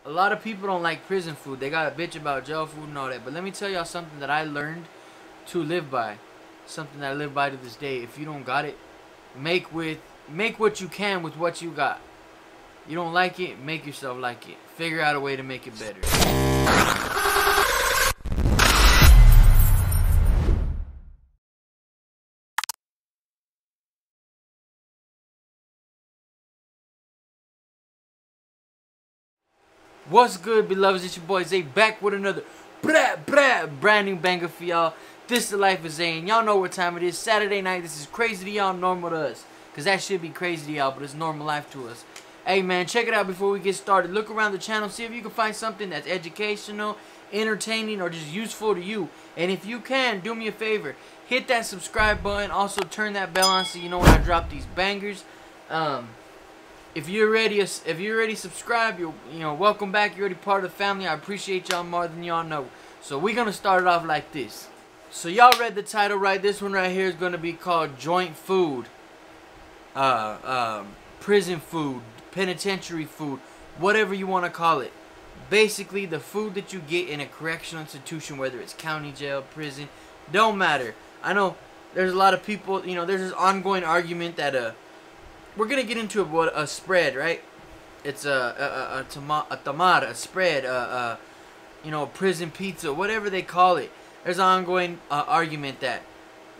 A lot of people don't like prison food. They got a bitch about jail food and all that. But let me tell y'all something that I learned to live by. Something that I live by to this day. If you don't got it, make what you can with what you got. You don't like it, make yourself like it. Figure out a way to make it better. What's good, beloveds? It's your boy Zay back with another brand new banger for y'all. This is the life of Zay, and y'all know what time it is. Saturday night. This is crazy to y'all, normal to us. Cause that should be crazy to y'all, but it's normal life to us. Hey man, check it out before we get started. Look around the channel, see if you can find something that's educational, entertaining, or just useful to you. And if you can, do me a favor, hit that subscribe button. Also turn that bell on so you know when I drop these bangers. If you're already subscribed, you know, welcome back. You're already part of the family. I appreciate y'all more than y'all know. So we're gonna start it off like this. So y'all read the title right. This one right here is gonna be called joint food, prison food, penitentiary food, whatever you want to call it. Basically, the food that you get in a correctional institution, whether it's county jail, prison, don't matter. I know there's a lot of people. You know, there's this ongoing argument that we're gonna get into a spread, right? It's a tamar, a spread, you know, prison pizza, whatever they call it. There's an ongoing argument that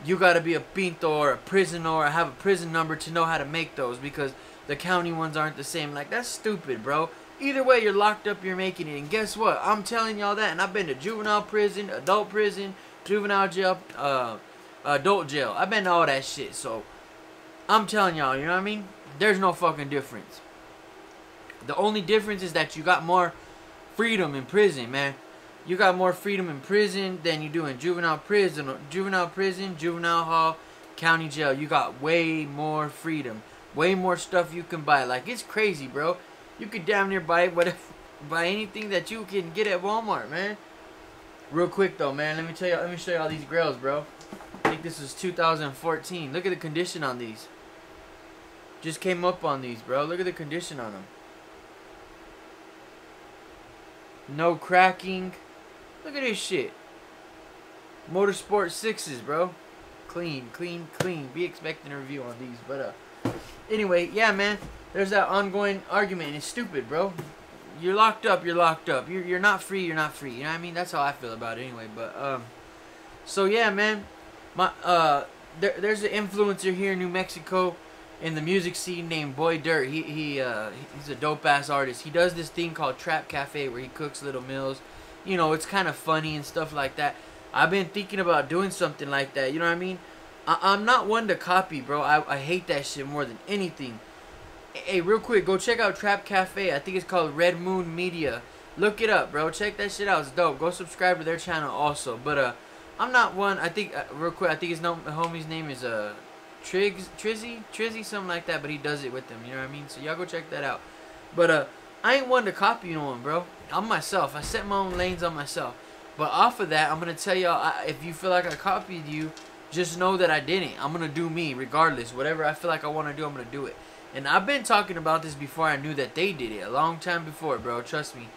you gotta be a pinto or a prisoner or have a prison number to know how to make those because the county ones aren't the same. Like, that's stupid, bro. Either way, you're locked up, you're making it. And guess what? I'm telling y'all that, and I've been to juvenile prison, adult prison, juvenile jail, adult jail. I've been to all that shit, so I'm telling y'all, you know what I mean? There's no fucking difference. The only difference is that you got more freedom in prison, man. You got more freedom in prison than you do in juvenile prison, juvenile hall, county jail. You got way more freedom, way more stuff you can buy. Like, it's crazy, bro. You could damn near buy anything that you can get at Walmart, man. Real quick though, man. Let me show you all these grills, bro. I think this is 2014. Look at the condition on these. Just came up on these, bro. Look at the condition on them. No cracking. Look at this shit. Motorsport 6s, bro. Clean, clean, clean. Be expecting a review on these. But anyway, yeah, man. There's that ongoing argument. It's stupid, bro. You're locked up. You're locked up. You're not free. You're not free. You know what I mean? That's how I feel about it anyway. But so yeah, man. There's an influencer here in New Mexico in the music scene named Boy Dirt. He's a dope ass artist. He does this thing called Trap Cafe where he cooks little meals. You know, it's kind of funny and stuff like that. I've been thinking about doing something like that. You know what I mean? I'm not one to copy, bro. I hate that shit more than anything. Hey, real quick, go check out Trap Cafe. I think it's called Red Moon Media. Look it up, bro. Check that shit out. It's dope. Go subscribe to their channel also. But I'm not one. I think real quick, I think his homie's name is Trizzy, something like that. But he does it with them. You know what I mean? So y'all go check that out. But I ain't one to copy no one, bro. I'm myself. I set my own lanes on myself. But off of that, I'm gonna tell y'all, if you feel like I copied you, just know that I didn't. I'm gonna do me regardless. Whatever I feel like I want to do, I'm gonna do it. And I've been talking about this before I knew that they did it. A long time before, bro. Trust me.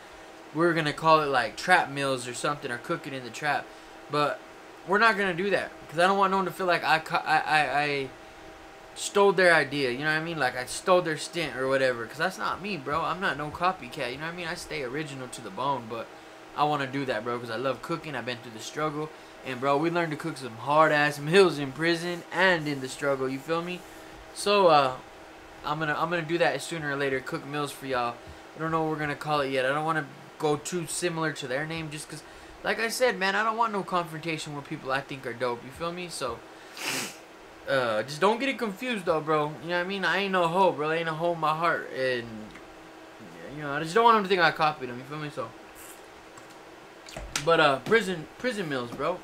We were gonna call it like trap meals or something, or cooking in the trap. But we're not gonna do that because I don't want no one to feel like I stole their idea. You know what I mean? Like I stole their stint or whatever. Because that's not me, bro. I'm not no copycat. You know what I mean? I stay original to the bone. But I want to do that, bro, because I love cooking. I've been through the struggle. And, bro, we learned to cook some hard-ass meals in prison and in the struggle. You feel me? So, I'm gonna do that sooner or later. Cook meals for y'all. I don't know what we're gonna call it yet. I don't want to go too similar to their name just because, like I said, man, I don't want no confrontation with people I think are dope. You feel me? So, just don't get it confused, though, bro. You know what I mean? I ain't no hoe, bro. I ain't no hoe in my heart. And, you know, I just don't want them to think I copied them. You feel me? So, but prison meals, bro.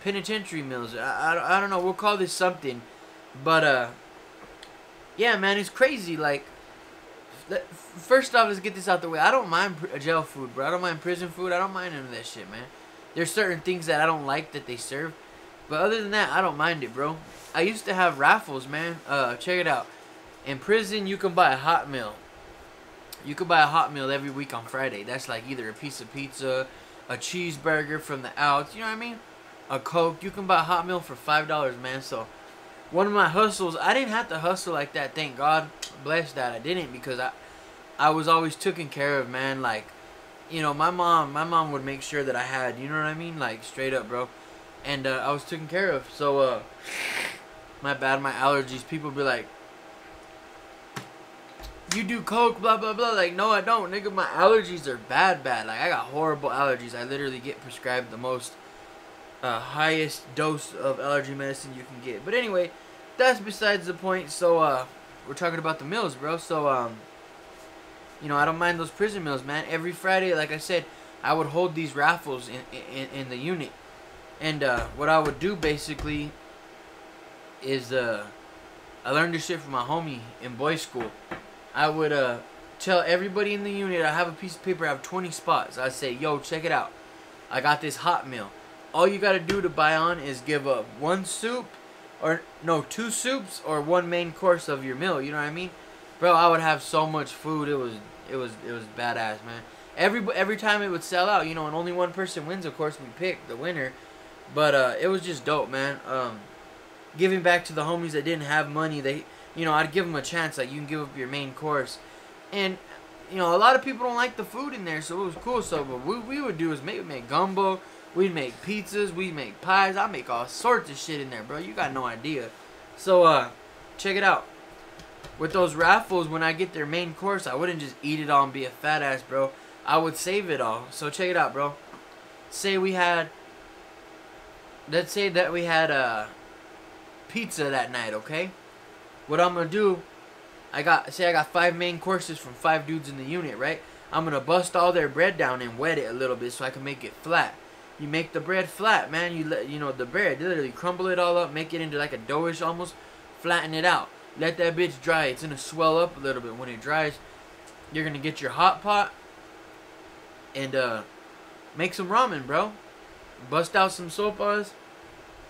Penitentiary meals. I don't know. We'll call this something. But yeah, man, it's crazy. Like, first off, let's get this out the way. I don't mind jail food, bro. I don't mind prison food. I don't mind none of that shit, man. There's certain things that I don't like that they serve. But other than that, I don't mind it, bro. I used to have raffles, man. Check it out. In prison, you can buy a hot meal. You could buy a hot meal every week on Friday. That's like either a piece of pizza, a cheeseburger from the Outs, you know what I mean? A Coke. You can buy a hot meal for $5, man. So one of my hustles, I didn't have to hustle like that. Thank God, bless that I didn't, because I was always taken care of, man. Like, you know, my mom would make sure that I had, you know what I mean? Like, straight up, bro. And I was taken care of. So my bad, my allergies. People be like, you do coke, blah blah blah. Like, no, I don't, nigga. My allergies are bad. Like, I got horrible allergies. I literally get prescribed the most highest dose of allergy medicine you can get. But anyway, that's besides the point. So we're talking about the meals, bro. So you know, I don't mind those prison meals, man. Every Friday, like I said, I would hold these raffles in the unit. And what I would do basically is I learned this shit from my homie in boys school. I would tell everybody in the unit, I have a piece of paper, I have 20 spots. I'd say, yo, check it out. I got this hot meal. All you gotta do to buy on is give up one soup, or no, 2 soups, or 1 main course of your meal. You know what I mean? Bro, I would have so much food. It was badass, man. Every time it would sell out, you know, and only one person wins. Of course, we pick the winner. But it was just dope, man. Giving back to the homies that didn't have money, you know, I'd give them a chance. Like, you can give up your main course, and you know, a lot of people don't like the food in there, so it was cool. So what we would do is make gumbo, we'd make pizzas, we'd make pies. I make all sorts of shit in there, bro. You got no idea. So check it out. With those raffles, when I get their main course, I wouldn't just eat it all and be a fat ass, bro. I would save it all. So check it out, bro. Let's say that we had pizza that night, okay? What I'm gonna do, I got 5 main courses from 5 dudes in the unit, right? I'm gonna bust all their bread down and wet it a little bit so I can make it flat. You make the bread flat, man. You know the bread, literally crumble it all up, make it into like a doughish almost, flatten it out. Let that bitch dry. It's gonna swell up a little bit. When it dries, you're gonna get your hot pot and make some ramen, bro. Bust out some sopas,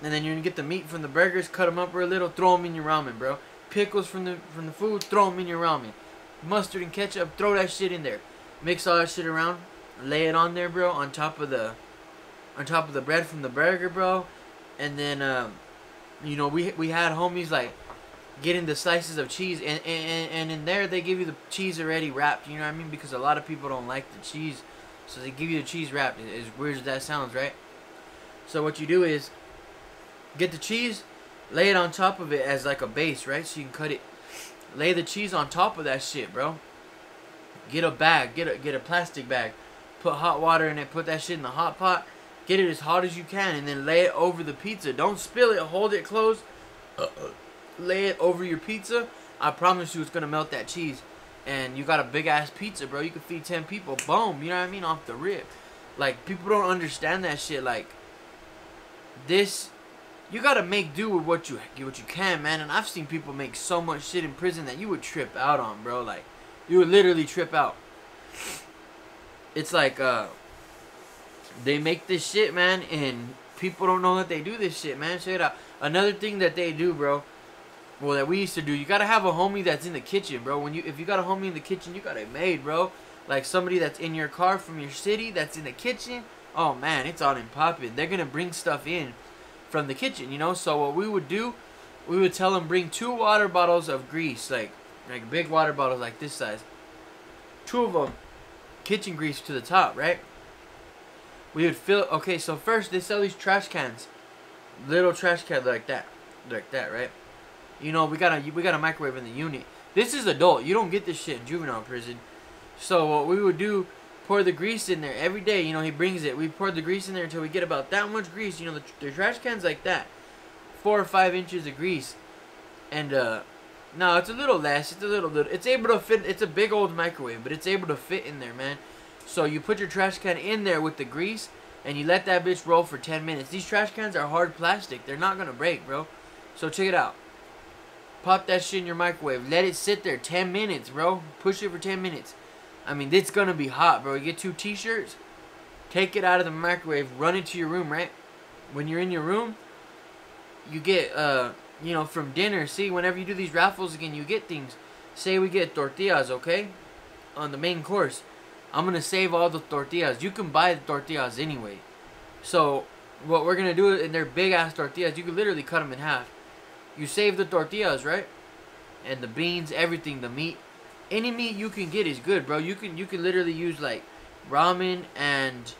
and then you're gonna get the meat from the burgers, cut them up real little, throw them in your ramen, bro. Pickles from the food, throw them in your ramen. Mustard and ketchup, throw that shit in there. Mix all that shit around, lay it on there, bro, on top of the bread from the burger, bro. And then you know, we had homies like getting the slices of cheese, and in there they give you the cheese already wrapped, you know what I mean? Because a lot of people don't like the cheese, so they give you the cheese wrapped. As weird as that sounds, right? So what you do is get the cheese, lay it on top of it as like a base, right? So you can cut it. Lay the cheese on top of that shit, bro. Get a bag, get a plastic bag. Put hot water in it, put that shit in the hot pot. Get it as hot as you can, and then lay it over the pizza. Don't spill it, hold it closed. Lay it over your pizza. I promise you it's gonna melt that cheese. And you got a big ass pizza, bro. You can feed 10 people. Boom, you know what I mean? Off the rip. Like, people don't understand that shit. Like, this, you gotta make do with what you can, man. And I've seen people make so much shit in prison that you would trip out on, bro. Like, you would literally trip out. It's like they make this shit, man, and people don't know that they do this shit, man. Check it out. Another thing that they do, bro, well, that we used to do, you gotta have a homie that's in the kitchen, bro. If you got a homie in the kitchen, you got it made, bro. Like somebody that's in your car from your city that's in the kitchen. Oh man, it's on and popping. They're gonna bring stuff in from the kitchen, you know. So what we would do, we would tell them bring 2 water bottles of grease, like big water bottles like this size. 2 of them, kitchen grease to the top, right? We would fill. Okay, so first they sell these trash cans, little trash cans like that, right? You know, we got a microwave in the unit. This is adult. You don't get this shit in juvenile prison. So what we would do, pour the grease in there every day. You know, he brings it. We pour the grease in there until we get about that much grease. You know, the trash cans like that, 4 or 5 inches of grease. And no, it's a little less. It's a little. It's able to fit. It's a big old microwave, but it's able to fit in there, man. So you put your trash can in there with the grease, and you let that bitch roll for 10 minutes. These trash cans are hard plastic. They're not gonna break, bro. So check it out. Pop that shit in your microwave. Let it sit there 10 minutes, bro. Push it for 10 minutes. I mean, it's gonna be hot, bro. You get 2 t-shirts, take it out of the microwave, run it to your room, right? When you're in your room, you get, you know, from dinner. See, whenever you do these raffles again, you get things. Say we get tortillas, okay? on the main course, I'm gonna save all the tortillas. You can buy the tortillas anyway. So what we're gonna do, and they're big ass tortillas, you can literally cut them in half. You save the tortillas, right? And the beans, everything, the meat, any meat you can get is good, bro. You can literally use like ramen and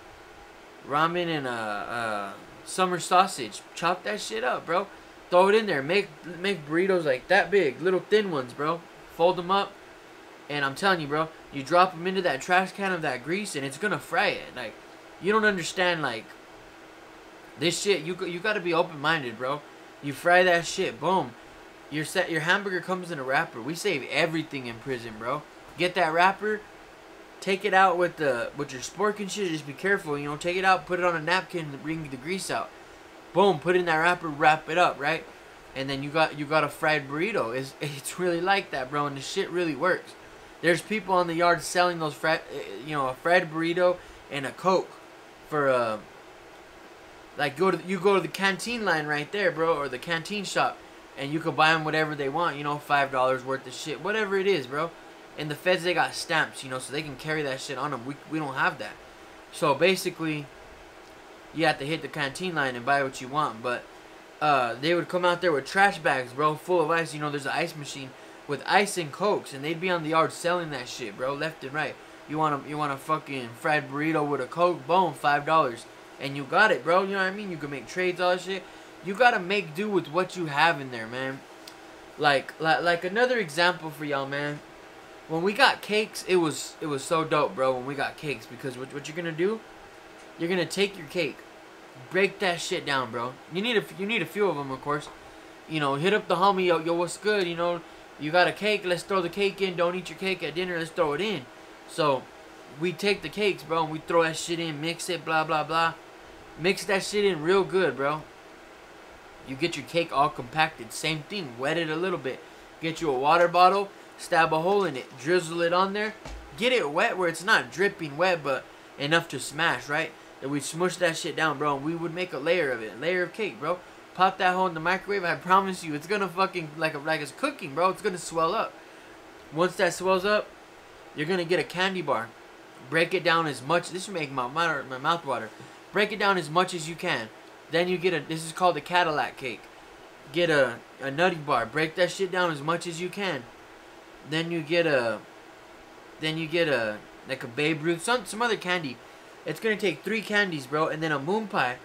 summer sausage. Chop that shit up, bro. Throw it in there. Make burritos like that big, little thin ones, bro. Fold them up, and I'm telling you, bro, you drop them into that trash can of that grease, and it's gonna fry it. Like, you don't understand, like, this shit. You gotta be open minded, bro. You fry that shit, boom. Your hamburger comes in a wrapper. We save everything in prison, bro. Get that wrapper, take it out with your spork and shit. Just be careful, you know. Take it out, put it on a napkin, and bring the grease out. Boom, put it in that wrapper, wrap it up, right? And then you got a fried burrito. It's really like that, bro. And the shit really works. There's people on the yard selling those a fried burrito and a Coke for like you go to the canteen line right there, bro, or the canteen shop. And you could buy them whatever they want, you know, $5 worth of shit, whatever it is, bro. And the feds, they got stamps, you know, so they can carry that shit on them. We don't have that. So basically, you have to hit the canteen line and buy what you want. But they would come out there with trash bags, bro, full of ice. You know, there's an ice machine with ice and Cokes, and they'd be on the yard selling that shit, bro, left and right. You want a fucking fried burrito with a Coke? Boom, $5. And you got it, bro. You know what I mean? You can make trades, all that shit. You gotta make do with what you have in there, man. Like another example for y'all, man. When we got cakes, it was so dope, bro. When we got cakes, because what you're gonna do, you're gonna take your cake, break that shit down, bro. You need a few of them, of course. You know, hit up the homie, yo, what's good? You know, you got a cake, let's throw the cake in. Don't eat your cake at dinner, let's throw it in. So we take the cakes, bro, and we throw that shit in, mix it, blah blah blah. Mix that shit in real good, bro. You get your cake all compacted. Same thing. Wet it a little bit. Get you a water bottle. Stab a hole in it. Drizzle it on there. Get it wet where it's not dripping wet, but enough to smash, right? Then we smush that shit down, bro. And we would make a layer of it. A layer of cake, bro. Pop that hole in the microwave. I promise you, it's gonna fucking, like it's cooking, bro. It's gonna swell up. Once that swells up, you're gonna get a candy bar. Break it down as much. This will make my mouth water. Break it down as much as you can. Then you get this is called a Cadillac cake. Get a nutty bar. Break that shit down as much as you can. Then you get like a Babe Ruth, some other candy. It's gonna take 3 candies, bro, and then a moon pie.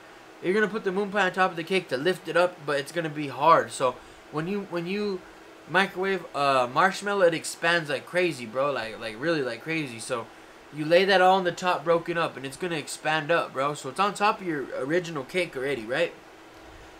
You're gonna put the moon pie on top of the cake to lift it up, but it's gonna be hard. So when you microwave marshmallow, it expands like crazy, bro, like really like crazy. So you lay that all on the top, broken up, and it's gonna expand up, bro. So it's on top of your original cake already, right?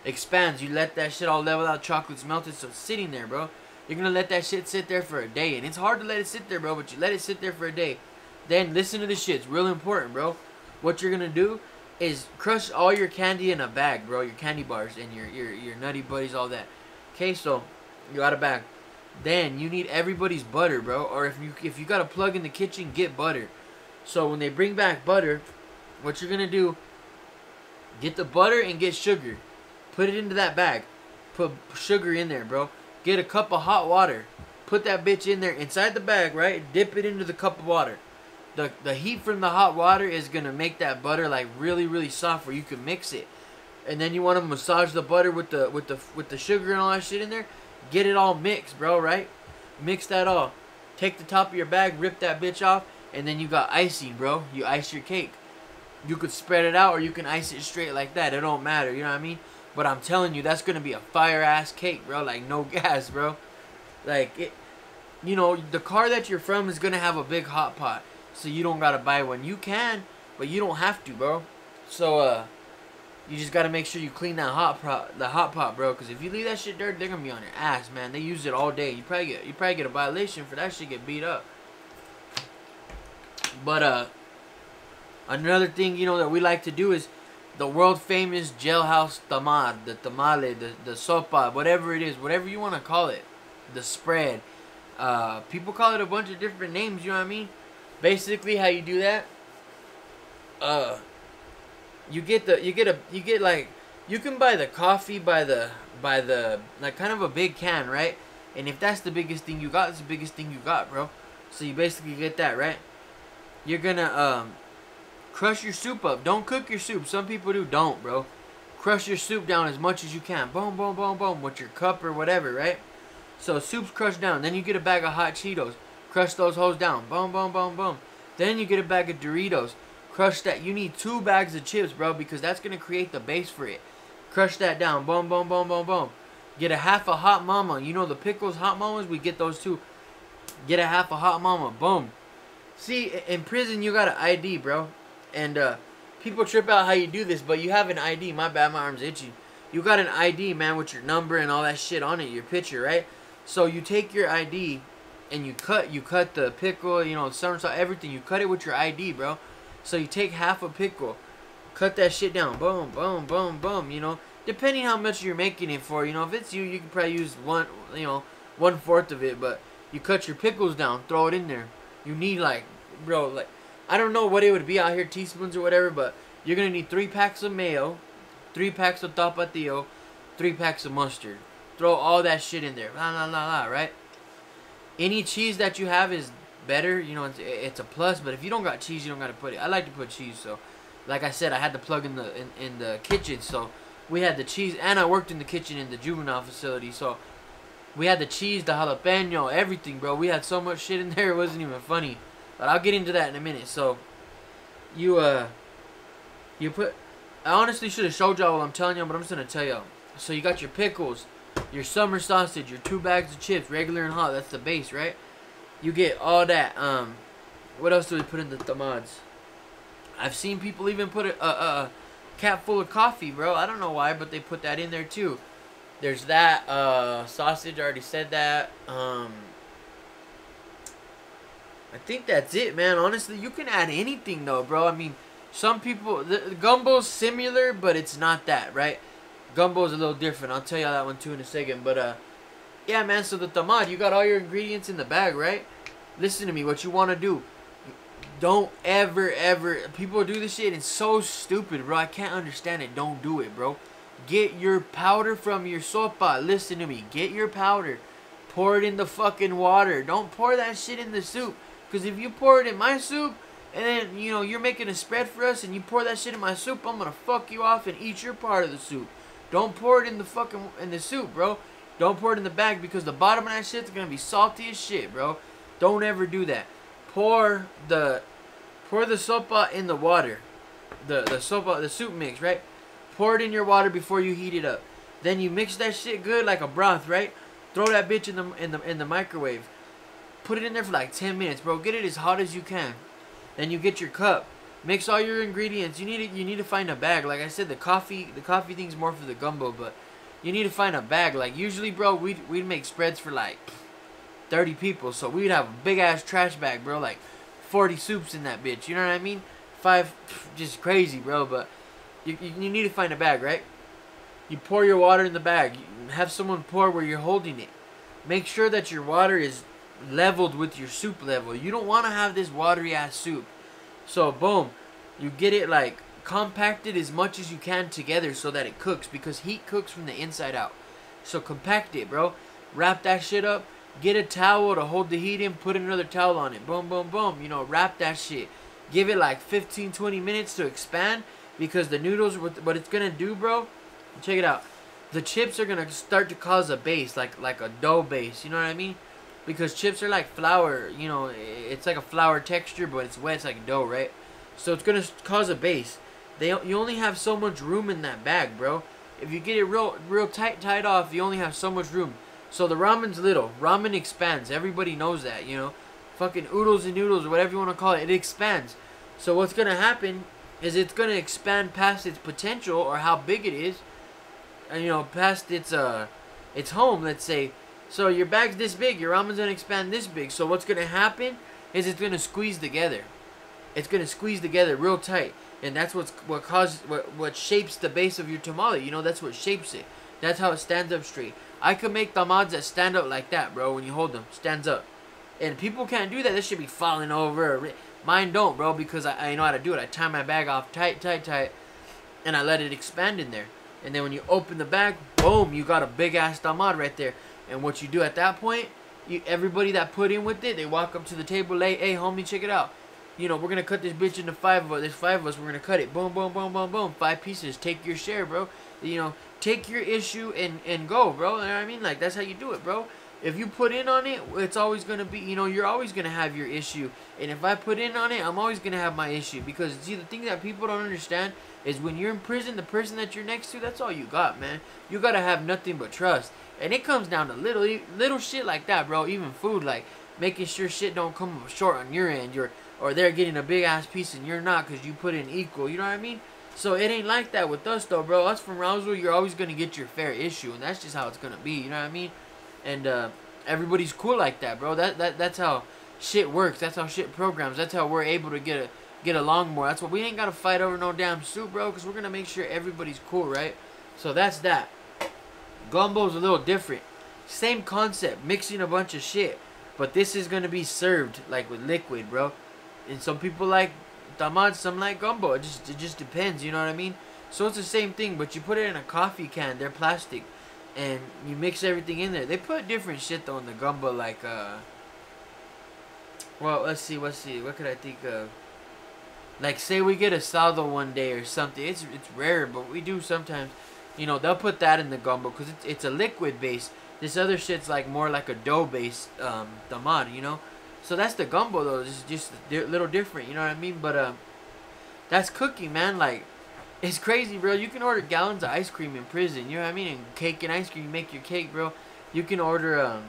Expands. You let that shit all level out, chocolate's melted, so it's sitting there, bro. You're gonna let that shit sit there for a day, and it's hard to let it sit there, bro, but you let it sit there for a day. Then listen to this shit. It's real important, bro. What you're gonna do is crush all your candy in a bag, bro. Your candy bars and your nutty buddies, all that. Okay, so you got a bag. Then you need everybody's butter, bro. Or if you got a plug in the kitchen, get butter. So when they bring back butter, what you're gonna do, get the butter and get sugar. Put it into that bag. Put sugar in there, bro. Get a cup of hot water. Put that bitch in there inside the bag, right? Dip it into the cup of water. The heat from the hot water is gonna make that butter like really, really soft where you can mix it. And then you want to massage the butter with the sugar and all that shit in there. Get it all mixed, bro, right? Mix that all. Take the top of your bag, rip that bitch off. And then you got icing, bro. You ice your cake. You could spread it out or you can ice it straight like that. It don't matter, you know what I mean? But I'm telling you, that's going to be a fire-ass cake, bro. Like, no gas, bro. Like, it, you know, the car that you're from is going to have a big hot pot. So you don't got to buy one. You can, but you don't have to, bro. So, you just got to make sure you clean that hot pot, bro. Because if you leave that shit dirty, they're going to be on your ass, man. They use it all day. You probably get a violation for that shit, get beat up. But another thing, you know, that we like to do is the world famous jailhouse tamal, the tamale, the sopa, whatever it is, whatever you want to call it, the spread. People call it a bunch of different names, you know what I mean? Basically, how you do that, you can buy the coffee by the like kind of a big can, right? And if that's the biggest thing you got, it's the biggest thing you got, bro. So you basically get that, right? You're gonna crush your soup up. Don't cook your soup. Some people do. Don't, bro. Crush your soup down as much as you can. Boom, boom, boom, boom. With your cup or whatever, right? So soup's crushed down. Then you get a bag of hot Cheetos. Crush those hoes down. Boom, boom, boom, boom. Then you get a bag of Doritos. Crush that. You need 2 bags of chips, bro, because that's going to create the base for it. Crush that down. Boom, boom, boom, boom, boom. Get a half a Hot Mama. You know the pickles, Hot Mamas? We get those too. Get a half a Hot Mama. Boom. See, in prison, you got an ID, bro. And people trip out how you do this, but you have an ID. My bad, my arm's itchy. You got an ID, man, with your number and all that shit on it, your picture, right? So you take your ID and you cut the pickle, you know, summer salt, everything. You cut it with your ID, bro. So you take half a pickle, cut that shit down, boom, boom, boom, boom, you know. Depending how much you're making it for, you know, if it's you, you can probably use 1/4 of it, but you cut your pickles down, throw it in there. You need like, bro, like, I don't know what it would be out here, teaspoons or whatever, but you're going to need 3 packs of mayo, 3 packs of tapatio, 3 packs of mustard. Throw all that shit in there, la la la la, right? Any cheese that you have is better, you know, it's a plus, but if you don't got cheese, you don't got to put it. I like to put cheese, so, like I said, I had the plug in the kitchen, so we had the cheese, and I worked in the kitchen in the juvenile facility, so we had the cheese, the jalapeno, everything, bro. We had so much shit in there, it wasn't even funny. But I'll get into that in a minute. So, you put, I honestly should have showed y'all what I'm telling y'all, but I'm just going to tell y'all. So, you got your pickles, your summer sausage, your 2 bags of chips, regular and hot. That's the base, right? You get all that. What else do we put in the tamades? I've seen people even put a cap full of coffee, bro. I don't know why, but they put that in there, too. There's that, sausage, I already said that. I think that's it, man. Honestly, you can add anything, though, bro. I mean, some people, the gumbo's similar, but it's not that, right? Gumbo's a little different. I'll tell you that one, too, in a second. But, yeah, man, so the tamad, you got all your ingredients in the bag, right? Listen to me, what you want to do. Don't ever, people do this shit, and it's so stupid, bro. I can't understand it. Don't do it, bro. Get your powder from your sopa. Listen to me. Get your powder. Pour it in the fucking water. Don't pour that shit in the soup. Because if you pour it in my soup, and then, you know, you're making a spread for us, and you pour that shit in my soup, I'm going to fuck you off and eat your part of the soup. Don't pour it in the fucking, in the soup, bro. Don't pour it in the bag, because the bottom of that shit's going to be salty as shit, bro. Don't ever do that. Pour the sopa in the water. The soup mix, right? Pour it in your water before you heat it up. Then you mix that shit good like a broth, right? Throw that bitch in the microwave. Put it in there for like 10 minutes, bro. Get it as hot as you can. Then you get your cup. Mix all your ingredients. You need to find a bag. Like I said, the coffee thing's more for the gumbo, but you need to find a bag. Like usually, bro, we'd make spreads for like 30 people, so we'd have a big ass trash bag, bro. Like 40 soups in that bitch. You know what I mean? 5, just crazy, bro. But you need to find a bag, right? You pour your water in the bag. You have someone pour where you're holding it. Make sure that your water is leveled with your soup level. You don't want to have this watery ass soup. So boom, you get it like compacted as much as you can together so that it cooks, because heat cooks from the inside out. So compact it, bro. Wrap that shit up. Get a towel to hold the heat in. Put another towel on it. Boom, boom, boom. You know, wrap that shit. Give it like 15-20 minutes to expand, because the noodles, what it's gonna do, bro, check it out. The chips are gonna start to cause a base, like a dough base. You know what I mean? Because chips are like flour, you know, it's like a flour texture, but it's wet, it's like dough, right? So it's gonna cause a base. You only have so much room in that bag, bro. If you get it real tight off, you only have so much room. So the ramen's little. Ramen expands. Everybody knows that, you know. Fucking oodles and noodles, or whatever you want to call it, it expands. So what's gonna happen is it's gonna expand past its potential, or how big it is, and you know, past its home, let's say. So your bag's this big, your ramen's gonna expand this big. So what's gonna happen is it's gonna squeeze together. It's gonna squeeze together real tight, and that's what shapes the base of your tamale. You know, that's what shapes it. That's how it stands up straight. I could make tamales that stand up like that, bro. When you hold them, stands up, and people can't do that. This should be falling over. Mine don't, bro, because I know how to do it. I tie my bag off tight, and I let it expand in there. And then when you open the bag, boom, you got a big ass tamal right there. And what you do at that point everybody that put in with it, they walk up to the table, hey, homie, check it out. You know, we're gonna cut this bitch into 5 of us. There's 5 of us. We're gonna cut it. Boom, boom, boom, boom, boom. 5 pieces. Take your share, bro. You know, take your issue and go, bro. You know what I mean? Like, that's how you do it, bro. If you put in on it, it's always gonna be, you know, you're always gonna have your issue. And if I put in on it, I'm always gonna have my issue. Because see, the thing that people don't understand is when you're in prison, the person that you're next to, that's all you got, man. You gotta have nothing but trust. And it comes down to little shit like that, bro. Even food, like making sure shit don't come short on your end. Or they're getting a big ass piece and you're not because you put in equal. You know what I mean? So it ain't like that with us though, bro. Us from Roswell, you're always gonna get your fair issue, and that's just how it's gonna be. You know what I mean? And everybody's cool like that, bro. That's how shit works. That's how shit programs. That's how we're able to get along more. That's why we ain't gotta fight over no damn soup, bro. Because we're gonna make sure everybody's cool, right? So that's that. Gumbo's a little different. Same concept, mixing a bunch of shit, but this is gonna be served like with liquid, bro. And some people like tamad, some like gumbo. It just depends, you know what I mean? So it's the same thing, but you put it in a coffee can. They're plastic, and you mix everything in there. They put different shit though in the gumbo, like well, let's see. What could I think of? Like, say we get a saldo one day or something. It's rare, but we do sometimes. You know, they'll put that in the gumbo because it's a liquid base. This other shit's like more like a dough based tamad, you know. So that's the gumbo though. It's just a little different, you know what I mean? But that's cooking, man. Like, it's crazy, bro. You can order gallons of ice cream in prison. You know what I mean? And cake and ice cream. You make your cake, bro. You can order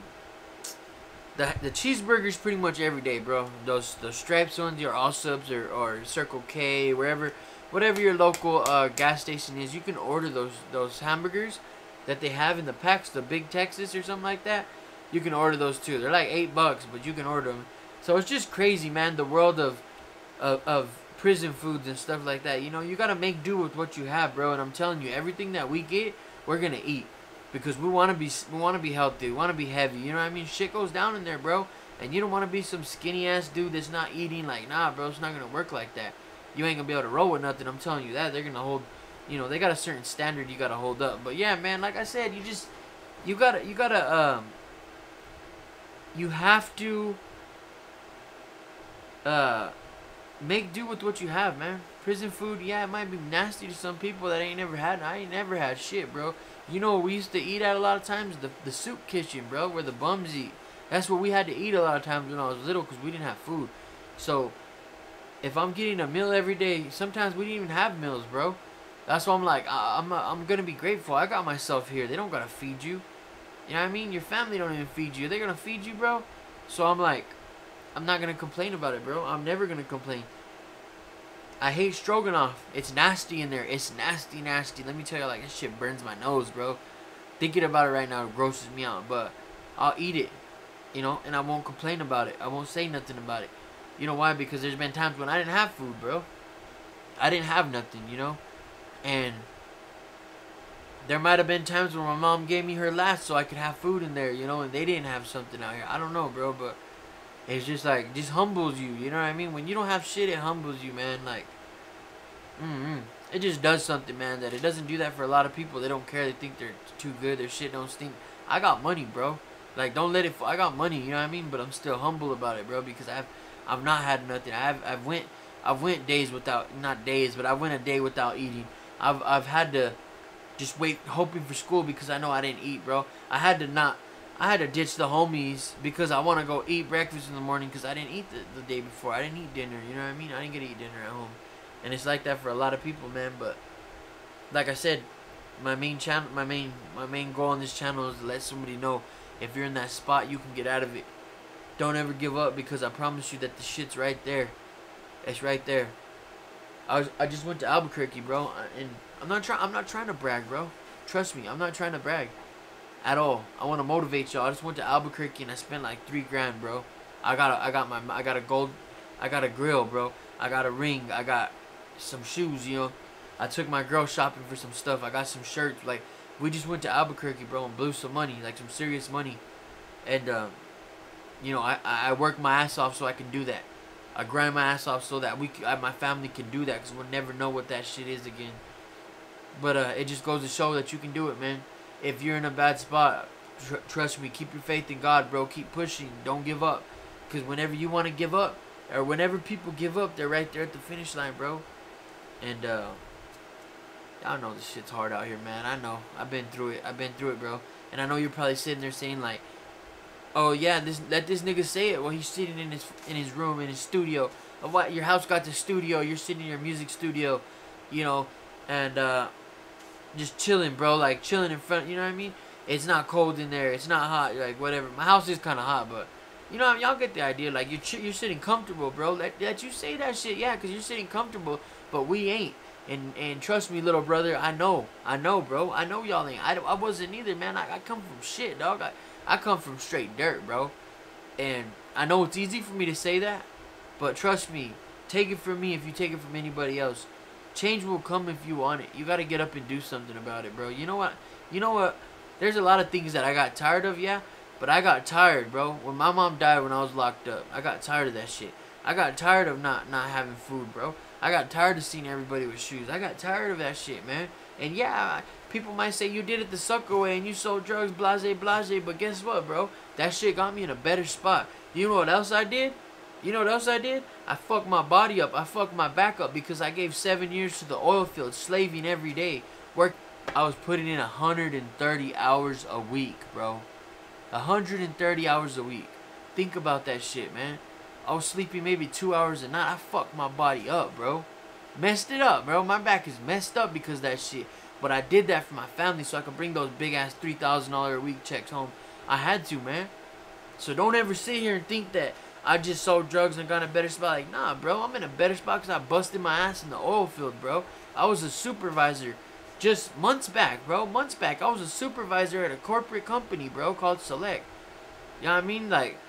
the cheeseburgers pretty much every day, bro. Those stripes ones, your all subs or Circle K, whatever your local gas station is. You can order those hamburgers that they have in the packs, the Big Texas or something like that. You can order those too. They're like $8, but you can order them. So it's just crazy, man. The world of prison foods and stuff like that. You know, you gotta make do with what you have, bro. And I'm telling you, everything that we get, we're gonna eat because we wanna be healthy. We wanna be heavy. You know what I mean? Shit goes down in there, bro. And you don't wanna be some skinny ass dude that's not eating. Like, nah, bro. It's not gonna work like that. You ain't gonna be able to roll with nothing. I'm telling you that. They're gonna hold. You know, they got a certain standard you gotta hold up. But yeah, man. Like I said, you have to make do with what you have, man. Prison food, yeah, it might be nasty to some people that ain't never had. I ain't never had shit, bro. You know what we used to eat at a lot of times? The soup kitchen, bro, where the bums eat. That's what we had to eat a lot of times when I was little because we didn't have food. So if I'm getting a meal every day, sometimes we didn't even have meals, bro. That's why I'm like, I'm gonna be grateful. I got myself here. They don't gotta feed you. You know what I mean? Your family don't even feed you. They're gonna feed you, bro. So I'm like, I'm not gonna complain about it, bro. I'm never gonna complain. I hate stroganoff. It's nasty in there. It's nasty, nasty. Let me tell you, like, this shit burns my nose, bro. Thinking about it right now grosses me out. But I'll eat it, you know, and I won't complain about it. I won't say nothing about it. You know why? Because there's been times when I didn't have food, bro. I didn't have nothing, you know. And there might have been times where my mom gave me her last so I could have food in there, you know, and they didn't have something out here. I don't know, bro, but it's just like, just humbles you, you know what I mean? When you don't have shit, it humbles you, man. Like, it just does something, man, that it doesn't do that for a lot of people. They don't care. They think they're too good. Their shit don't stink. I got money, bro. Like, don't let it, I got money, you know what I mean? But I'm still humble about it, bro, because I've not had nothing. I've went days without, not days, but I went a day without eating. I've had to just wait, hoping for school because I know I didn't eat, bro. I had to ditch the homies because I want to go eat breakfast in the morning because I didn't eat the day before. I didn't eat dinner, you know what I mean? I didn't get to eat dinner at home. And it's like that for a lot of people, man. But like I said, my main goal on this channel is to let somebody know if you're in that spot, you can get out of it. Don't ever give up because I promise you that the shit's right there. It's right there. I just went to Albuquerque, bro, and I'm not trying to brag, bro. Trust me, I'm not trying to brag at all. I want to motivate y'all. I just went to Albuquerque and I spent like $3 grand, bro. I got a grill, bro. I got a ring. I got some shoes, you know. I took my girl shopping for some stuff. I got some shirts. Like, we just went to Albuquerque, bro, and blew some money, like some serious money. And you know, I worked my ass off so I can do that. I grind my ass off so that my family can do that, because we'll never know what that shit is again. But it just goes to show that you can do it, man. If you're in a bad spot, trust me, keep your faith in God, bro. Keep pushing. Don't give up. Because whenever you want to give up, or whenever people give up, they're right there at the finish line, bro. And, I know this shit's hard out here, man. I know. I've been through it, bro. And I know you're probably sitting there saying, like, oh, yeah, let this nigga say it. Well, he's sitting in his room, in his studio. What, your house got the studio. You're sitting in your music studio, you know, and, just chilling, bro. Like, chilling in front, you know what I mean? It's not cold in there. It's not hot. Like, whatever. My house is kind of hot, but, you know, y'all get the idea. Like, you're sitting comfortable, bro. Let you say that shit, yeah, because you're sitting comfortable, but we ain't. And trust me, little brother, I know, bro. I know y'all ain't. I wasn't either, man. I come from shit, dog. I come from straight dirt, bro. And I know it's easy for me to say that, but trust me, take it from me if you take it from anybody else. Change will come if you want it. You got to get up and do something about it, bro. You know what? There's a lot of things that I got tired of, yeah. But I got tired, bro. When my mom died when I was locked up, I got tired of that shit. I got tired of not having food, bro. I got tired of seeing everybody with shoes. I got tired of that shit, man. And yeah, people might say you did it the sucker way and you sold drugs, blase, blase. But guess what, bro? That shit got me in a better spot. You know what else I did? I fucked my body up. I fucked my back up because I gave 7 years to the oil field, slaving every day. I was putting in 130 hours a week, bro. 130 hours a week. Think about that shit, man. I was sleeping maybe 2 hours a night. I fucked my body up, bro. Messed it up, bro. My back is messed up because of that shit. But I did that for my family so I could bring those big-ass $3,000 a week checks home. I had to, man. So don't ever sit here and think that I just sold drugs and got in a better spot. Like, nah, bro. I'm in a better spot because I busted my ass in the oil field, bro. I was a supervisor just months back, bro. Months back. I was a supervisor at a corporate company, bro, called Select. You know what I mean? Like,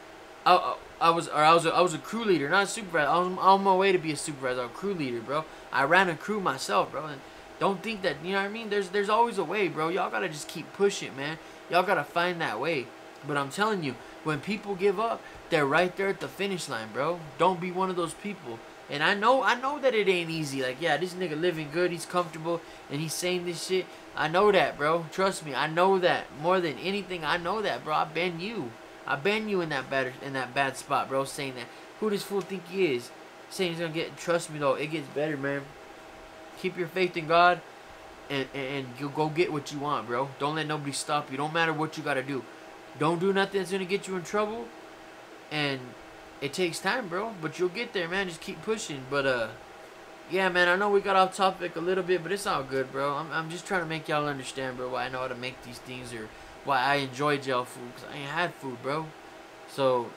I was a crew leader, not a supervisor. I was on my way to be a supervisor. I was a crew leader, bro. I ran a crew myself, bro. And don't think that, you know what I mean? There's always a way, bro. Y'all gotta just keep pushing, man. Y'all gotta find that way. But I'm telling you, when people give up, they're right there at the finish line, bro. Don't be one of those people. And I know that it ain't easy. Like, yeah, this nigga living good, he's comfortable, and he's saying this shit. I know that, bro. Trust me, I know that. More than anything, I know that, bro. I've been you in that bad spot, bro. Saying that, who this fool think he is? Saying he's gonna get. Trust me though, it gets better, man. Keep your faith in God, and you go get what you want, bro. Don't let nobody stop you. Don't matter what you gotta do. Don't do nothing that's gonna get you in trouble. And it takes time, bro, but you'll get there, man. Just keep pushing. But yeah, man, I know we got off topic a little bit, but it's all good, bro. I'm just trying to make y'all understand, bro, why I know how to make these things, or why I enjoy jail food, because I ain't had food, bro. So,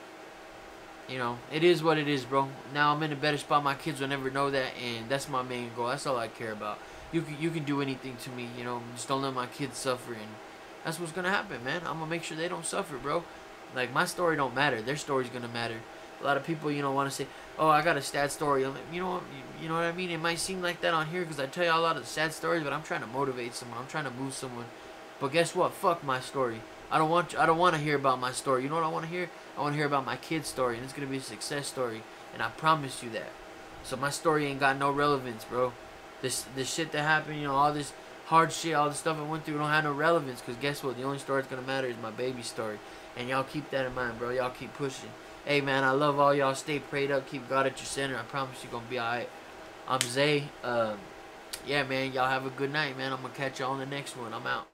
you know, it is what it is, bro. Now I'm in a better spot. My kids will never know that, and that's my main goal. That's all I care about. You can do anything to me, you know. Just don't let my kids suffer, and that's what's gonna happen, man. I'm gonna make sure they don't suffer, bro. Like, my story don't matter. Their story's gonna matter. A lot of people, you know, want to say, oh, I got a sad story. I'm like, you know what I mean? It might seem like that on here because I tell you a lot of sad stories, but I'm trying to motivate someone. I'm trying to move someone. But guess what? Fuck my story. I don't want to hear about my story. You know what I want to hear? I want to hear about my kid's story, and it's gonna be a success story, and I promise you that. So my story ain't got no relevance, bro. This shit that happened, you know, all this hard shit, all the stuff I went through, don't have no relevance. Because guess what? The only story that's gonna matter is my baby story. And y'all keep that in mind, bro. Y'all keep pushing. Hey, man, I love all y'all. Stay prayed up. Keep God at your center. I promise you're going to be all right. I'm Zay. Yeah, man, y'all have a good night, man. I'm going to catch y'all on the next one. I'm out.